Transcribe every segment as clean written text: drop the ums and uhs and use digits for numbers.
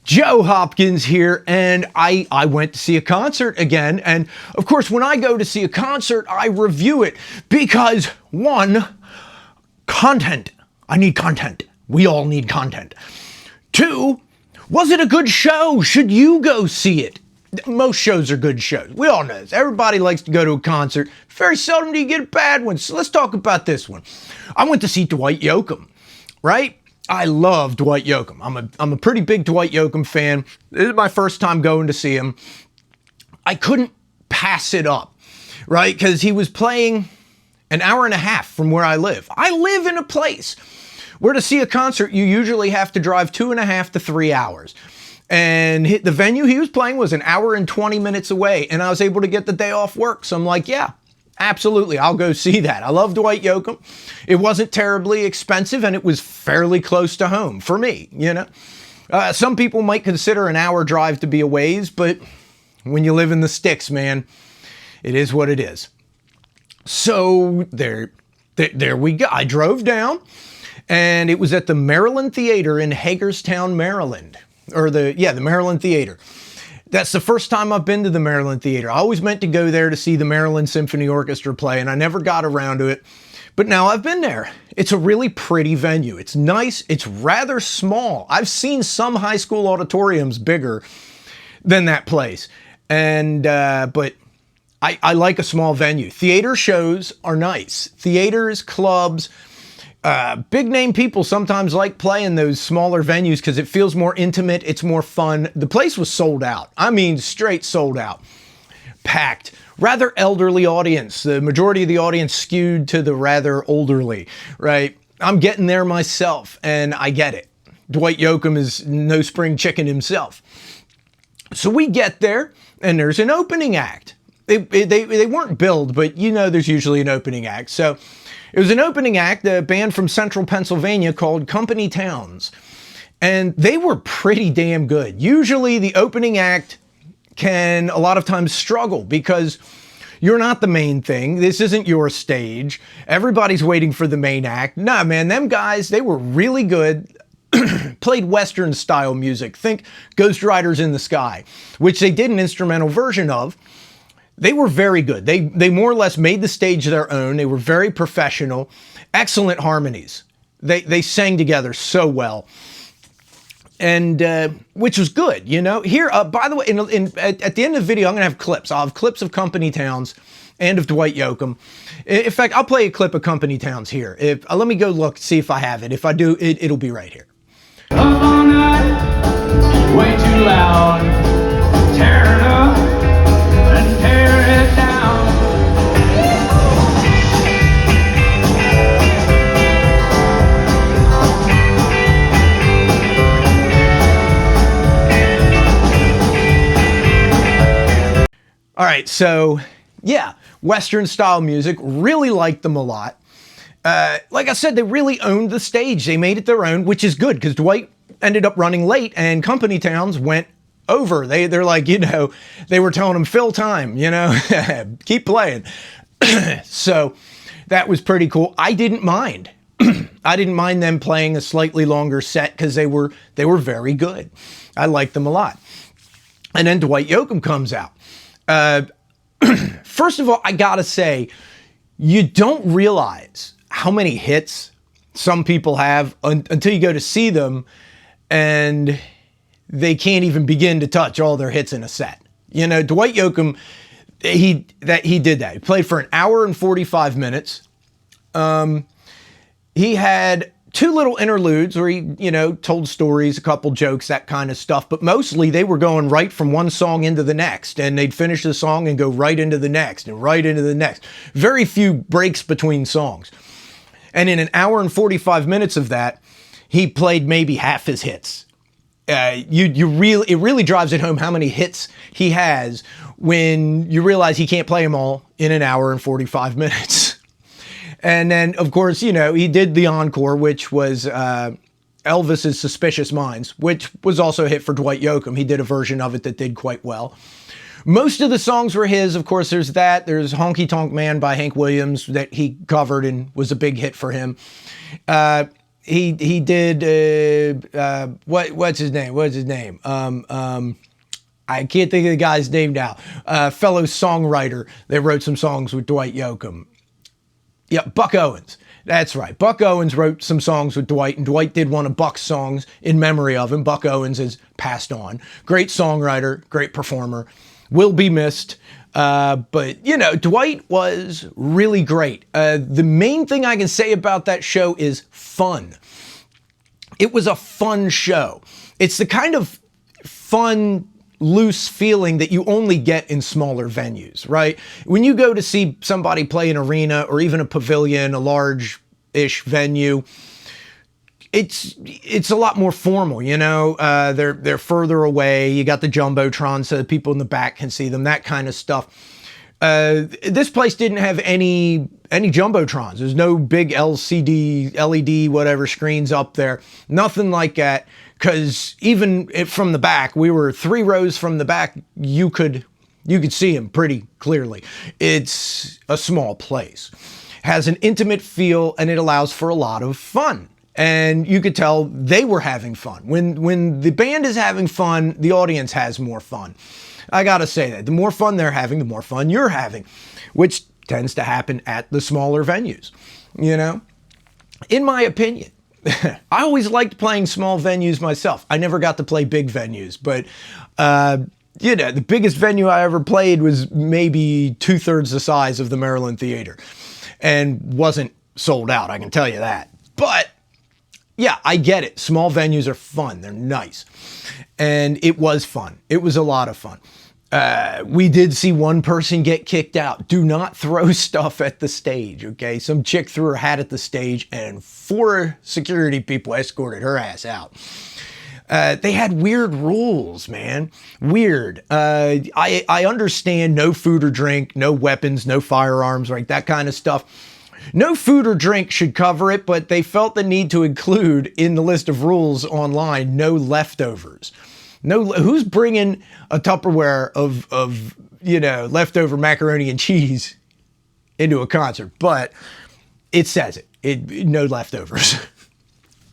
Joe Hopkins here, and I went to see a concert again. And of course, when I go to see a concert, I review it because one, content. I need content. We all need content. Two, was it a good show? Should you go see it? Most shows are good shows. We all know this. Everybody likes to go to a concert. Very seldom do you get a bad one. So let's talk about this one. I went to see Dwight Yoakam, right? I love Dwight Yoakam. I'm a pretty big Dwight Yoakam fan. This is my first time going to see him. I couldn't pass it up, right? Because he was playing an hour and a half from where I live. I live in a place where to see a concert, you usually have to drive 2.5 to 3 hours. And the venue he was playing was an hour and 20 minutes away, and I was able to get the day off work. So I'm like, yeah, absolutely, I'll go see that. I love Dwight Yoakam. It wasn't terribly expensive, and it was fairly close to home for me, you know. Some people might consider an hour drive to be a ways, but when you live in the sticks, man, it is what it is. So there we go. I drove down, and it was at the Maryland Theater in Hagerstown, Maryland. Or the Maryland Theater. That's the first time I've been to the Maryland Theater. I always meant to go there to see the Maryland Symphony Orchestra play, and I never got around to it. But now I've been there. It's a really pretty venue. It's nice. It's rather small. I've seen some high school auditoriums bigger than that place. And, but I like a small venue. Theater shows are nice. Theaters, clubs, big name people sometimes like playing those smaller venues because it feels more intimate, it's more fun. The place was sold out. I mean, straight sold out. Packed. Rather elderly audience. The majority of the audience skewed to the rather elderly, right? I'm getting there myself, and I get it. Dwight Yoakam is no spring chicken himself. So we get there, and there's an opening act. They weren't billed, but you know there's usually an opening act. So it was an opening act, a band from central Pennsylvania called Company Towns. And they were pretty damn good. Usually the opening act can a lot of times struggle because you're not the main thing. This isn't your stage. Everybody's waiting for the main act. Nah, man, them guys, they were really good. Played Western style music. Think Ghost Riders in the Sky, which they did an instrumental version of. They were very good. They more or less made the stage their own. They were very professional, excellent harmonies. They sang together so well, and which was good, you know. Here, by the way, at the end of the video, I'm gonna have clips. I'll have clips of Company Towns and of Dwight Yoakam. In fact, I'll play a clip of Company Towns here. Let me go look, see if I have it. If I do, it'll be right here. Up all night, way too loud, tearing up. All right, so yeah, Western style music, really liked them a lot. Like I said, they really owned the stage. They made it their own, which is good because Dwight ended up running late and Company Towns went over. They're like, you know, they were telling him, fill time, you know, keep playing. So that was pretty cool. I didn't mind. I didn't mind them playing a slightly longer set because they were very good. I liked them a lot. And then Dwight Yoakam comes out. First of all, I gotta say, you don't realize how many hits some people have until you go to see them, and they can't even begin to touch all their hits in a set. You know, Dwight Yoakam, he did that. He played for an hour and 45 minutes. He had 2 little interludes where he, you know, told stories, a couple jokes, that kind of stuff. But mostly they were going right from one song into the next, and they'd finish the song and go right into the next and right into the next. Very few breaks between songs. And in an hour and 45 minutes of that, he played maybe half his hits. It really drives it home how many hits he has when you realize he can't play them all in an hour and 45 minutes. And then, of course, you know, he did the encore, which was Elvis's Suspicious Minds, which was also a hit for Dwight Yoakam. He did a version of it that did quite well. Most of the songs were his. Of course, there's that. There's Honky Tonk Man by Hank Williams that he covered and was a big hit for him. he did what's his name? I can't think of the guy's name now. Fellow songwriter that wrote some songs with Dwight Yoakam. Yeah, Buck Owens. That's right. Buck Owens wrote some songs with Dwight, and Dwight did one of Buck's songs in memory of him. Buck Owens has passed on. Great songwriter, great performer, will be missed. But, you know, Dwight was really great. The main thing I can say about that show is fun. It was a fun show. It's the kind of fun, loose feeling that you only get in smaller venues, right? When you go to see somebody play an arena or even a pavilion, a large-ish venue, it's a lot more formal, you know? They're further away. You got the Jumbotron so the people in the back can see them, that kind of stuff. This place didn't have any Jumbotrons. There's no big LCD, LED, whatever screens up there. Nothing like that. Because even from the back, we were 3 rows from the back, you could see him pretty clearly. It's a small place. Has an intimate feel, and it allows for a lot of fun. And you could tell they were having fun. When the band is having fun, the audience has more fun. I gotta say that. The more fun they're having, the more fun you're having, which tends to happen at the smaller venues, you know? In my opinion. I always liked playing small venues myself. I never got to play big venues, but you know, the biggest venue I ever played was maybe 2/3 the size of the Maryland Theater and wasn't sold out, I can tell you that. But yeah, I get it. Small venues are fun. They're nice. And it was fun. It was a lot of fun. We did see one person get kicked out. Do not throw stuff at the stage, okay? Some chick threw her hat at the stage and 4 security people escorted her ass out. They had weird rules, man. Weird. I understand no food or drink, no weapons, no firearms, right? That kind of stuff. No food or drink should cover it, but they felt the need to include in the list of rules online, no leftovers. No, who's bringing a Tupperware of you know, leftover macaroni and cheese into a concert? But it says it no leftovers.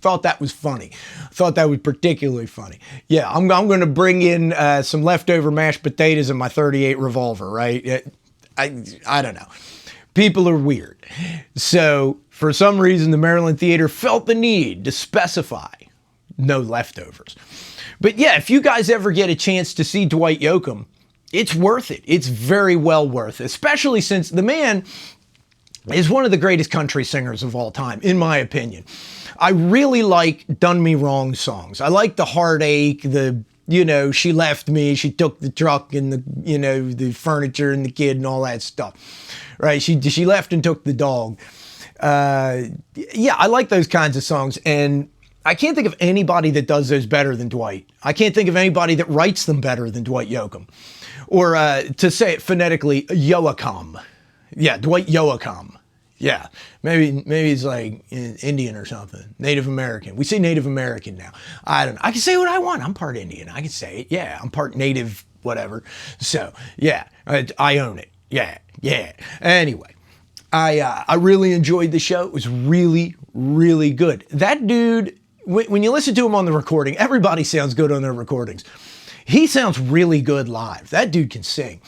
Thought that was funny. Thought that was particularly funny. Yeah, I'm going to bring in some leftover mashed potatoes in my .38 revolver, right? I don't know. People are weird. So for some reason, the Maryland Theater felt the need to specify no leftovers. But yeah, if you guys ever get a chance to see Dwight Yoakam, it's worth it. It's very well worth it, especially since the man is one of the greatest country singers of all time, in my opinion. I really like Done Me Wrong songs. I like the Heartache, the, you know, She Left Me, She Took the Truck and the, you know, the furniture and the kid and all that stuff, right? She left and took the dog. Yeah, I like those kinds of songs, and I can't think of anybody that does those better than Dwight. I can't think of anybody that writes them better than Dwight Yoakam. Or to say it phonetically, Yoakam. Yeah, Dwight Yoakam. Yeah, maybe he's like Indian or something. Native American. We say Native American now. I don't know. I can say what I want. I'm part Indian. I can say it. Yeah, I'm part Native whatever. So, yeah, I own it. Yeah. Anyway, I really enjoyed the show. It was really, really good. That dude, when you listen to him on the recording, everybody sounds good on their recordings. He sounds really good live. That dude can sing.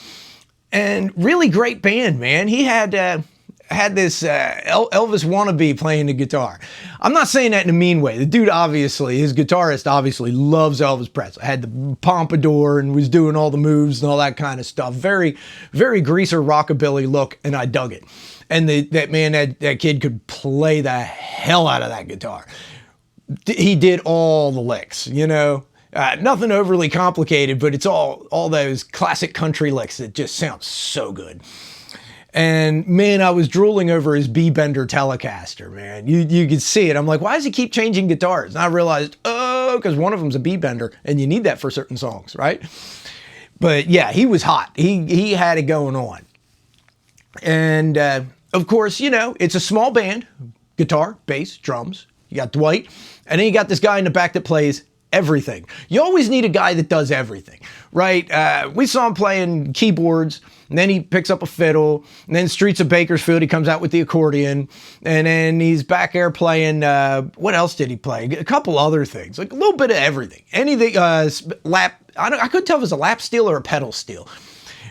And really great band, man. He had this Elvis wannabe playing the guitar. I'm not saying that in a mean way. The dude obviously, his guitarist obviously loves Elvis Presley. Had the pompadour and was doing all the moves and all that kind of stuff. Very, very greaser rockabilly look, and I dug it. And that kid could play the hell out of that guitar. He did all the licks, you know. Nothing overly complicated, but it's all those classic country licks that just sound so good. And man, I was drooling over his B-Bender Telecaster, man. You could see it. I'm like, why does he keep changing guitars? And I realized, because one of them's a B-Bender, and you need that for certain songs, right? But yeah, he was hot. He had it going on. And of course, you know, it's a small band, guitar, bass, drums. You got Dwight, and then you got this guy in the back that plays everything. You always need a guy that does everything, right? We saw him playing keyboards And then he picks up a fiddle. And then Streets of Bakersfield, he comes out with the accordion. And then he's back there playing, what else did he play? A couple other things, like a little bit of everything. Anything, I couldn't tell if it was a lap steel or a pedal steel.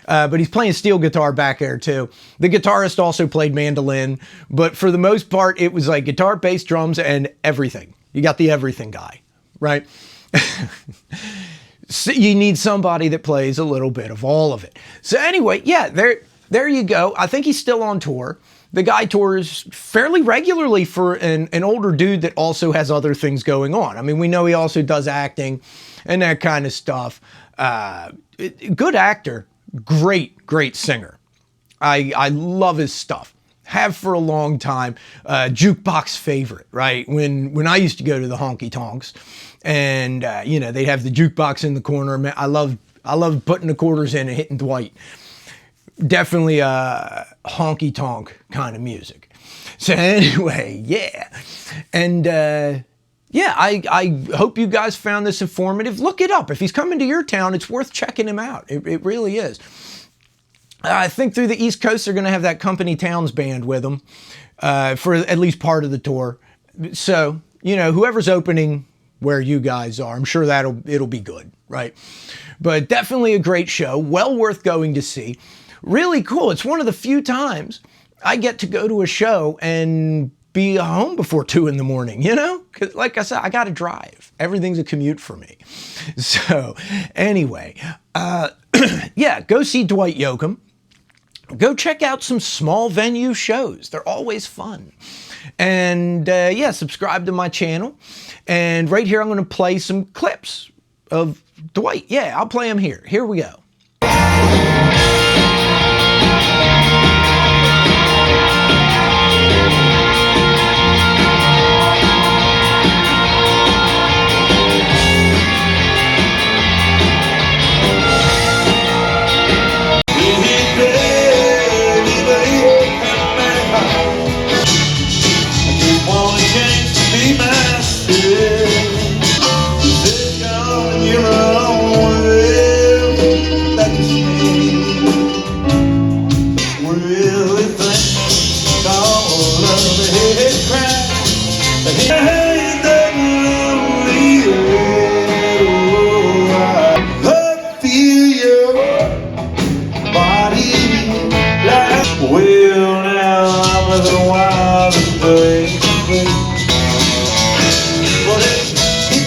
But he's playing steel guitar back there too. The guitarist also played mandolin, but for the most part, it was like guitar, bass, drums, and everything. You got the everything guy, right? So you need somebody that plays a little bit of all of it. So anyway, yeah, there you go. I think he's still on tour. The guy tours fairly regularly for an older dude that also has other things going on. I mean, we know he also does acting and that kind of stuff. Good actor. Great singer. I love his stuff. Have for a long time. Jukebox favorite, right? When I used to go to the honky tonks, and they'd have the jukebox in the corner. I love putting the quarters in and hitting Dwight. Definitely honky tonk kind of music. So anyway, yeah, and I hope you guys found this informative. Look it up. If he's coming to your town, it's worth checking him out. It really is. I think through the East Coast, they're going to have that Company Towns band with them for at least part of the tour. So, whoever's opening where you guys are, I'm sure it'll be good, right? But definitely a great show. Well worth going to see. Really cool. It's one of the few times I get to go to a show and be home before 2 in the morning, because like I said, I got to drive. Everything's a commute for me. So anyway, yeah, go see Dwight Yoakam. Go check out some small venue shows. They're always fun. And yeah, subscribe to my channel. And right here, I'm going to play some clips of Dwight. Yeah, I'll play them here. Here we go. Well, now I'm a little wild and crazy, but it's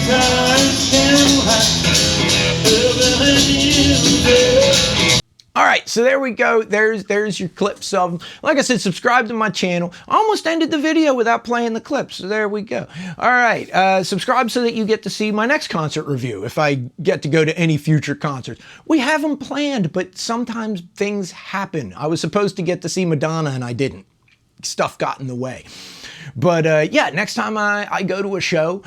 times can All right, so there we go. There's your clips of them. Like I said, subscribe to my channel. I almost ended the video without playing the clips, so there we go. All right, subscribe so that you get to see my next concert review if I get to go to any future concerts. We have them planned, but sometimes things happen. I was supposed to get to see Madonna and I didn't. Stuff got in the way. But yeah, next time I go to a show,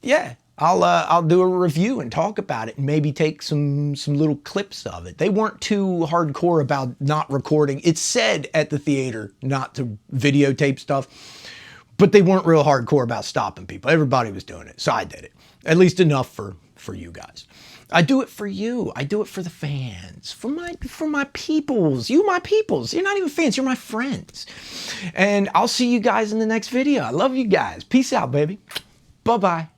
yeah, I'll do a review and talk about it and maybe take some little clips of it. They weren't too hardcore about not recording. It said at the theater not to videotape stuff, but they weren't real hardcore about stopping people. Everybody was doing it, so I did it. At least enough for you guys. I do it for you. I do it for the fans, for my peoples. You my peoples. You're not even fans. You're my friends. And I'll see you guys in the next video. I love you guys. Peace out, baby. Bye-bye.